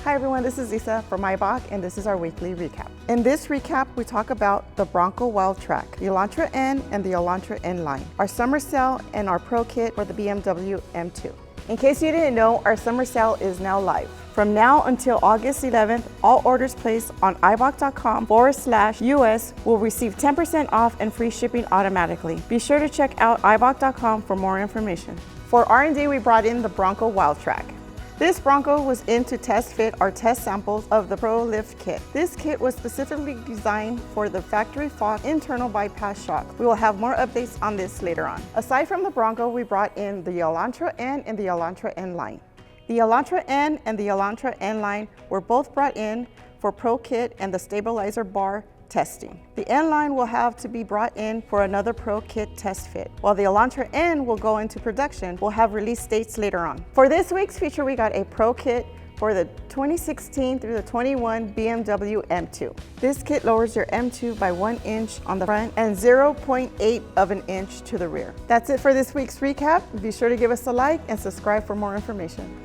Hi everyone, this is Isa from Eibach, and this is our weekly recap. In this recap, we talk about the Bronco Wildtrack, the Elantra N and the Elantra N line, our summer sale, and our pro kit for the BMW M2. In case you didn't know, our summer sale is now live. From now until August 11th, all orders placed on eibach.com/US will receive 10% off and free shipping automatically. Be sure to check out eibach.com for more information. For R&D, we brought in the Bronco Wildtrack. This Bronco was in to test fit our test samples of the Pro Lift kit. This kit was specifically designed for the factory Fox internal bypass shock. We will have more updates on this later on. Aside from the Bronco, we brought in the Elantra N and the Elantra N line. The Elantra N and the Elantra N line were both brought in for Pro kit and the stabilizer bar testing. The N line will have to be brought in for another Pro kit test fit, while the Elantra N will go into production. We'll have release dates later on. For this week's feature, we got a Pro kit for the 2016 through the 21 BMW M2. This kit lowers your M2 by 1 inch on the front and 0.8 of an inch to the rear. That's it for this week's recap. Be sure to give us a like and subscribe for more information.